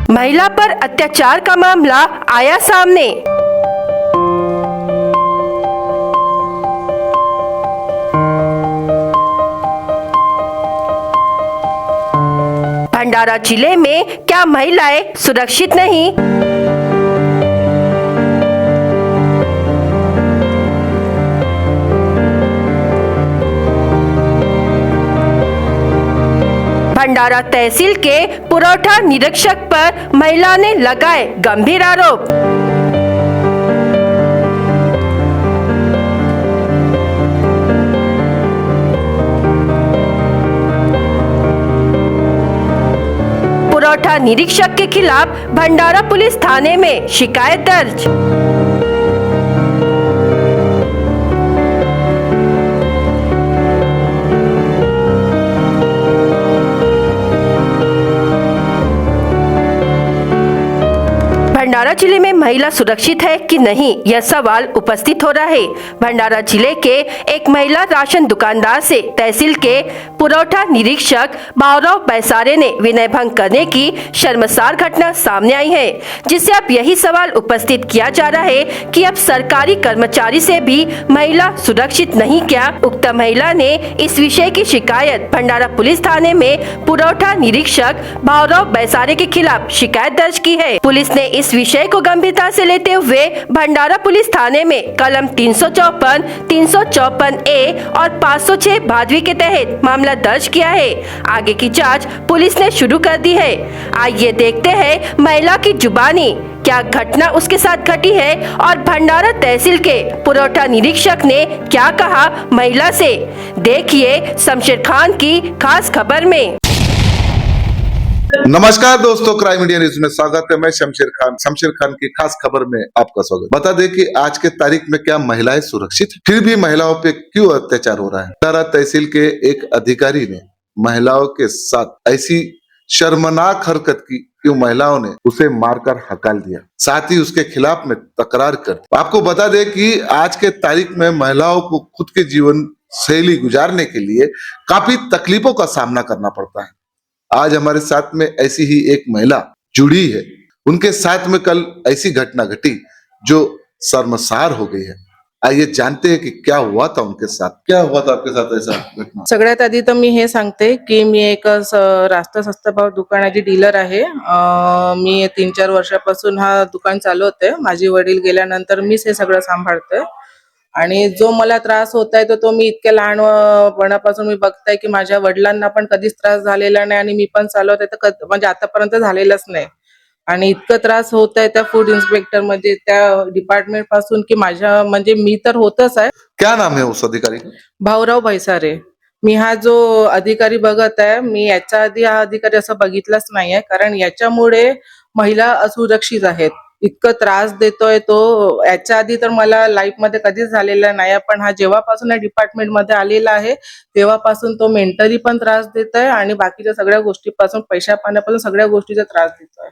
महिला पर अत्याचार का मामला आया सामने। भंडारा जिले में क्या महिलाएं सुरक्षित नहीं? भंडारा तहसील के पुरौठा निरीक्षक पर महिला ने लगाए गंभीर आरोप। पुरौठा निरीक्षक के खिलाफ भंडारा पुलिस थाने में शिकायत दर्ज। भंडारा जिले में महिला सुरक्षित है कि नहीं, यह सवाल उपस्थित हो रहा है। भंडारा जिले के एक महिला राशन दुकानदार से तहसील के पुरौठा निरीक्षक भावराव बैसारे ने विनय भंग करने की शर्मसार घटना सामने आई है, जिससे अब यही सवाल उपस्थित किया जा रहा है कि अब सरकारी कर्मचारी से भी महिला सुरक्षित नहीं क्या? उक्त महिला ने इस विषय की शिकायत भंडारा पुलिस थाने में पुरौठा निरीक्षक भावराव बैसारे के खिलाफ शिकायत दर्ज की है। पुलिस ने इस विषय को गंभीरता से लेते हुए भंडारा पुलिस थाने में कलम 354, 354 ए और 506 भादवी के तहत मामला दर्ज किया है। आगे की जांच पुलिस ने शुरू कर दी है। आइए देखते हैं महिला की जुबानी क्या घटना उसके साथ घटी है और भंडारा तहसील के पुरौठा निरीक्षक ने क्या कहा महिला से। देखिए शमशेर खान की खास खबर में। नमस्कार दोस्तों, क्राइम इंडिया न्यूज में स्वागत है। मैं शमशेर खान की खास खबर में आपका स्वागत। बता दें कि आज के तारीख में क्या महिलाएं सुरक्षित हैं? फिर भी महिलाओं पे क्यों अत्याचार हो रहा है? भंडारा तहसील के एक अधिकारी ने महिलाओं के साथ ऐसी शर्मनाक हरकत की कि महिलाओं ने उसे मारकर हकाल दिया, साथ ही उसके खिलाफ में तकरार कर दी। आपको बता दें कि आज के तारीख में महिलाओं को खुद के जीवन शैली गुजारने के लिए काफी तकलीफों का सामना करना पड़ता है। आज हमारे साथ में ऐसी ही एक महिला जुड़ी है। उनके साथ में कल ऐसी घटना घटी जो शर्मसार हो गई है। आइए जानते हैं कि क्या हुआ था उनके साथ। क्या हुआ था आपके साथ ऐसा घटना? सगळ्यात आधी तर मी हे सांगते की मी एक रास्ता स्वस्त भाव दुकानाची डीलर आहे। मी 3-4 वर्षापासून हा दुकान चालवते। माझे वडील गेल्यानंतर मीच हे सगळं सांभाळते आणि जो मला त्रास होताय तो मी इतक्या लहानपणापासून मी बघताय की माझ्या वडिलांना पण कधीच त्रास झालेला नाही आणि मी पण चालवते तर म्हणजे आतापर्यंत झालेलाच नाही। आणि इतकं त्रास होत आहे त्या फूड इन्स्पेक्टर म्हणजे त्या डिपार्टमेंट पासून की माझ्या म्हणजे मी तर होतच आहे। क्या नाम है उस अधिकारी? भावराव बैसारे। मी हा जो अधिकारी बघत आहे, मी याच्या आधी हा अधिकारी असं बघितलंच नाहीये, कारण याच्यामुळे महिला असुरक्षित आहेत। इतकं त्रास देतोय तो, याच्या आधी तर मला लाईफ मध्ये कधीच झालेला नाही, पण हा जेव्हापासून या डिपार्टमेंट मध्ये आलेला आहे तेव्हापासून तो मेंटली पण त्रास देतोय आणि बाकीच्या सगळ्या गोष्टीपासून, पैशा पाण्यापासून सगळ्या गोष्टीचा त्रास देतोय।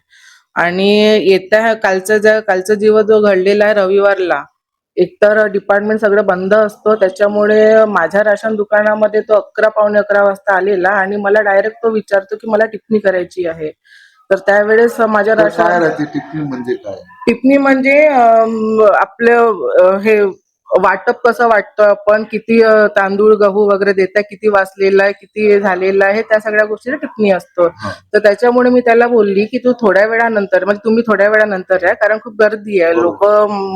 आणि येत्या कालचा जीव जो घडलेला आहे रविवारला, एकतर डिपार्टमेंट सगळं बंद असतो, त्याच्यामुळे माझ्या राशन दुकानामध्ये तो 11 पावणे 11 वाजता आलेला आणि मला डायरेक्ट तो विचारतो की मला टिप्पणी करायची आहे। तर त्यावेळेस माझ्या राशन टिप्पणी म्हणजे आपलं हे वाटप कसं वाटतं आपण, किती तांदूळ गहू वगैरे देताय, किती वाचलेला आहे, किती झालेला आहे, त्या सगळ्या गोष्टीची टिप्पणी असतो। तर त्याच्यामुळे मी त्याला बोलली की तू थोड्या वेळानंतर, म्हणजे तुम्ही थोड्या वेळानंतर या, कारण खूप गर्दी आहे, लोक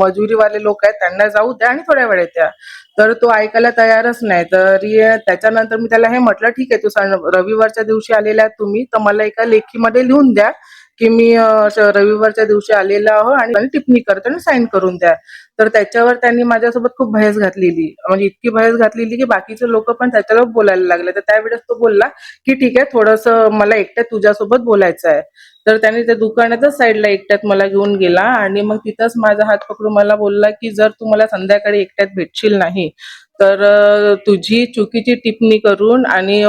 मजुरीवाले लोक आहेत, त्यांना जाऊ द्या आणि थोड्या वेळेत या। तर तो ऐकायला तयारच नाही। तरी त्याच्यानंतर मी त्याला हे म्हटलं, ठीक आहे तू रविवारच्या दिवशी आलेला आहे तुम्ही, तर मला एका लेखीमध्ये लिहून द्या की मी रविवारच्या दिवशी आलेला आहो आणि टिप्पणी करतो आणि साईन करून द्या। तर त्याच्यावर त्यांनी माझ्यासोबत खूप बहस घातलेली, म्हणजे इतकी बहस घातलेली की बाकीचे लोक पण त्याच्यावर बोलायला लागले। तर त्यावेळेस तो बोलला की ठीक आहे, थोडंसं मला एकट्यात तुझ्यासोबत बोलायचं आहे। तर त्यांनी त्या दुकानातच साईडला एकट्यात मला घेऊन गेला आणि मग तिथंच माझा हात पकडून मला बोलला की जर तू मला संध्याकाळी एकट्यात भेटशील नाही तर तुझी चुकीची टिप्पणी करून आणि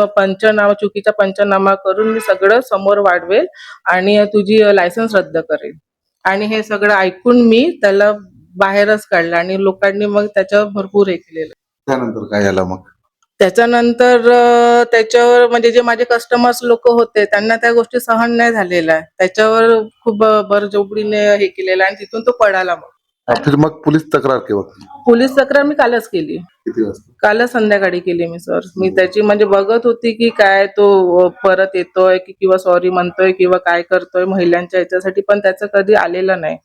चुकीचा पंचनामा करून मी सगळं समोर वाढवेल आणि तुझी लायसन्स रद्द करेल। आणि हे सगळं ऐकून मी त्याला बाहेरच काढलं आणि लोकांनी मग त्याच्यावर भरपूर हे केलेलं। त्यानंतर काय झालं मग? त्याच्यानंतर त्याच्यावर म्हणजे जे माझे कस्टमर्स लोक होते त्यांना त्या गोष्टी सहन नाही झालेल्या आहे. त्याच्यावर खूप बळजबरीने हे केलेलं आहे आणि तिथून तो पळाला. मग फिर मग पोलीस तक्रार केव्हा केली? पोलीस तक्रार मी कालच केली. किती वाजता? कालच संध्याकाळी केली मी सर. मी त्याची म्हणजे बघत होती की काय तो परत येतोय की किंवा सॉरी म्हणतोय किंवा काय करतोय महिलांच्या याच्यासाठी, पण त्याचं कधी आलेलं नाही.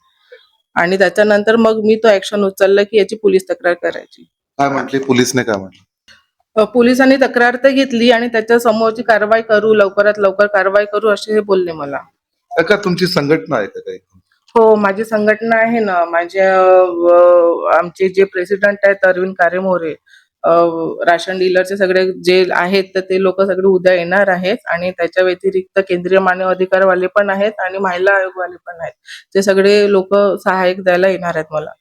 आणि त्याच्यानंतर मग मी तो ऍक्शन उचलला की याची पोलीस तक्रार करायची. काय म्हटली पोलीसने, काय म्हटलं? पोलिसांनी तक्रार तर घेतली आणि त्याच्या समोरची कारवाई करू, लवकरात लवकर कारवाई करू असे हे बोलले मला. का तुमची संघटना आहे का काही? हो, माझी संघटना आहे ना. आमचे जे प्रेसिडेंट आहेत अरविंद कारेमोरे, राशन डीलरचे सगळे जे आहेत तर ते लोक सगळे उद्या येणार आहेत आणि त्याच्या व्यतिरिक्त केंद्रीय मानव अधिकारवाले पण आहेत आणि महिला आयोगवाले पण आहेत. ते सगळे लोक सहाय्यक द्यायला येणार आहेत मला.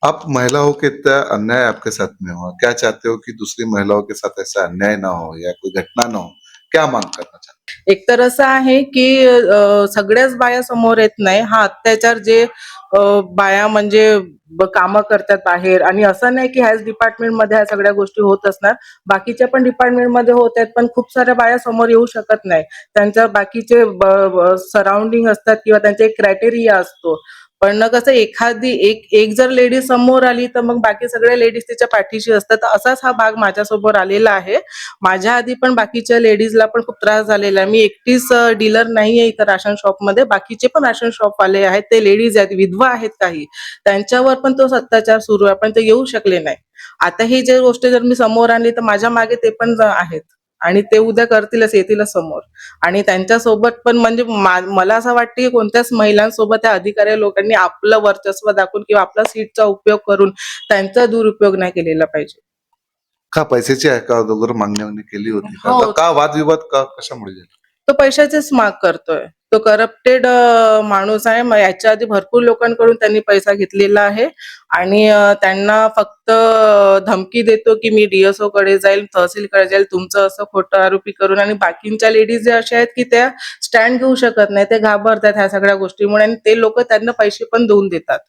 आप महिलाओं के इतना अन्याय आपके साथ में हुआ, क्या चाहते हो कि दूसरी महिलाओं के साथ ऐसा अन्याय ना हो या कोई घटना ना हो, क्या मांग करना चाहते एक तर असं आहे की सगळ्याच बाया समोर येत नाही. हा अत्याचार जे बाया म्हणजे कामं करतात बाहेर, आणि असं नाही की ह्याच डिपार्टमेंटमध्ये ह्या सगळ्या गोष्टी होत असणार, बाकीच्या पण डिपार्टमेंटमध्ये होत आहेत, पण खूप साऱ्या बाया समोर येऊ शकत नाही. त्यांच्या बाकीचे सराउंडिंग असतात किंवा त्यांचा एक क्रायटेरिया असतो. पण कसं एखादी एक जर लेडीज समोर आली तर मग बाकी सगळ्या लेडीज तिच्या पाठीशी असतात. तर असाच हा भाग माझ्यासमोर आलेला आहे. माझ्या आधी पण बाकीच्या लेडीजला पण खूप त्रास झालेला आहे. मी एकटीच डीलर नाहीये इथं राशन शॉपमध्ये, बाकीचे पण राशन शॉपवाले आहेत, ते लेडीज आहेत, विधवा आहेत काही, त्यांच्यावर पण तो अत्याचार सुरू आहे, पण ते येऊ शकले नाही. आता ही जे गोष्ट जर मी समोर आणली तर माझ्या मागे ते पण आहेत आणि ते उद्या करतीलच, येतीलच समोर. आणि त्यांच्यासोबत पण म्हणजे मला असं वाटतं की कोणत्याच महिलांसोबत त्या अधिकारी लोकांनी आपलं वर्चस्व दाखवून किंवा आपला सीटचा उपयोग करून त्यांचा दुरुपयोग नाही केलेला पाहिजे. का पैशाची आहे का अगोदर मागणी केली होती का? हो. का वादविवाद का कशामुळे झाला? तो पैशाचेच माग करतोय. तो करप्टेड माणूस आहे. मग याच्या आधी भरपूर लोकांकडून त्यांनी पैसा घेतलेला आहे आणि त्यांना फक्त धमकी देतो की मी DSO कडे जाईल, तहसीलकडे जाईल, तुमचं असं खोटं आरोपी करून. आणि बाकीच्या लेडीज जे अशा आहेत की त्या स्टँड घेऊ शकत नाही, ते घाबरतात ह्या सगळ्या गोष्टीमुळे आणि ते लोक त्यांना पैसे पण देऊन देतात.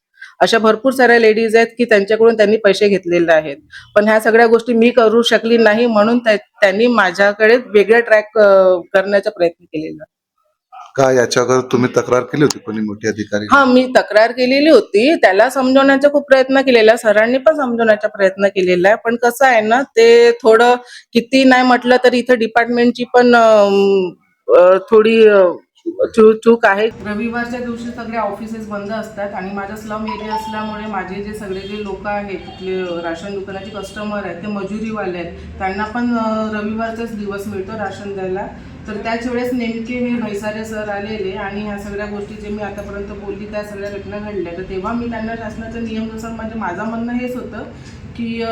अशा भरपूर साऱ्या लेडीज आहेत की त्यांच्याकडून त्यांनी पैसे घेतलेले आहेत. पण ह्या सगळ्या गोष्टी मी करू शकली नाही म्हणून त्यांनी माझ्याकडे वेगळा ट्रॅक करण्याचा प्रयत्न केलेला. का याच्यावर तुम्ही तक्रार केली होती कोणी मोठी अधिकारी? हा, मी तक्रार केलेली होती. त्याला समजवण्याचा खूप प्रयत्न केलेला, सरांनी पण समजवण्याचा प्रयत्न केलेला आहे. पण कसं आहे ना, ते थोडं किती नाही म्हटलं तरी इथं डिपार्टमेंटची पण थोडी चूक आहे. रविवारच्या दिवशी सगळे ऑफिसेस बंद असतात आणि माझा स्लम एरिया असल्यामुळे माझे जे सगळे जे लोक आहेत तिथले राशन दुकानाचे कस्टमर आहेत ते मजुरीवाले आहेत, त्यांना पण रविवारचाच दिवस मिळतो राशन द्यायला. तर त्याच वेळेस नेमके हे भैसारे सर आलेले आणि ह्या सगळ्या गोष्टी जे मी आतापर्यंत बोलली त्या सगळ्या घटना घडल्या. तर तेव्हा मी त्यांना शासनाच्या नियमानुसार म्हणजे माझं म्हणणं हेच होतं की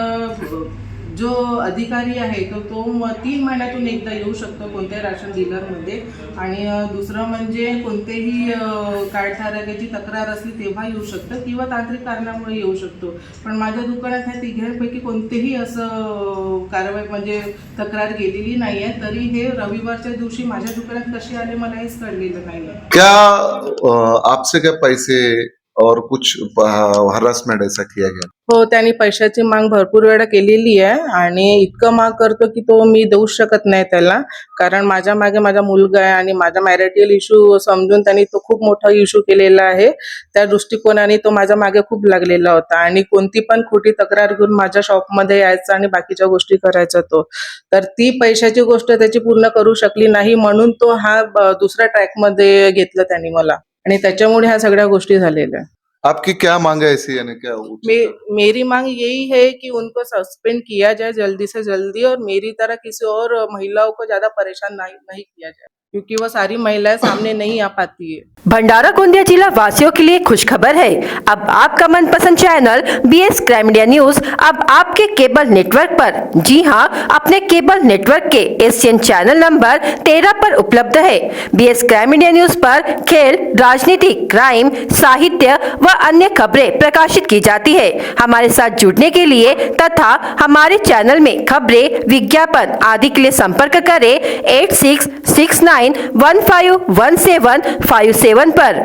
जो अधिकारी आहे तो 3 महिन्यातून एकदा येऊ शकतो कोणत्याही राशन डीलरमध्ये. आणि दुसरं म्हणजे कोणतेही कार्डधारकाची तक्रार असली तेव्हा येऊ शकतं किंवा तांत्रिक कारणामुळे येऊ शकतो. पण माझ्या दुकानात ह्या तिघांपैकी कोणतेही असं कारवाई म्हणजे तक्रार गेलेली नाही आहे. तरी हे रविवारच्या दिवशी माझ्या दुकानात कसे आले मला हेच कळलेलं नाही आहे. क्या आपसे क्या पैसे और कुछ हरासमेंट ऐसा किया गया? हो, त्यांनी पैशाची माग भरपूर वेळा केलेली आहे आणि इतकं माग करतो की तो मी देऊ शकत नाही त्याला, कारण माझ्या मागे माझा मुलगा आहे आणि माझा मॅरिटल इश्यू समजून त्यांनी तो खूप मोठा इश्यू केलेला आहे. त्या दृष्टिकोनाने तो माझ्या मागे खूप लागलेला होता आणि कोणती पण खोटी तक्रार घेऊन माझ्या शॉपमध्ये यायचा आणि बाकीच्या गोष्टी करायचा तो. तर ती पैशाची गोष्ट त्याची पूर्ण करू शकली नाही म्हणून तो हा दुसऱ्या ट्रॅकमध्ये घेतलं त्यांनी मला आणि त्याच्यामुळे ह्या सगळ्या गोष्टी झालेल्या. आपकी क्या मांग है ऐसी, यानी क्या? मेरी मांग यही है कि उनको सस्पेंड किया जाए जल्दी से जल्दी और मेरी तरह किसी और महिलाओं को ज्यादा परेशान नहीं किया जाए, क्योंकि वो सारी महिलाएं सामने नहीं आ पाती है। भंडारा गोंदिया जिला वासियों के लिए खुशखबर है। अब आपका मनपसंद channel BS crime media news अब आपके केबल नेटवर्क पर, जी हां, अपने केबल नेटवर्क के एशियन चैनल नंबर 13 पर उपलब्ध है। BS क्राइम मीडिया न्यूज पर खेल, राजनीति, क्राइम, साहित्य व अन्य खबरें प्रकाशित की जाती है। हमारे साथ जुड़ने के लिए तथा हमारे चैनल में खबरें, विज्ञापन आदि के लिए संपर्क करें 8669151757 पर।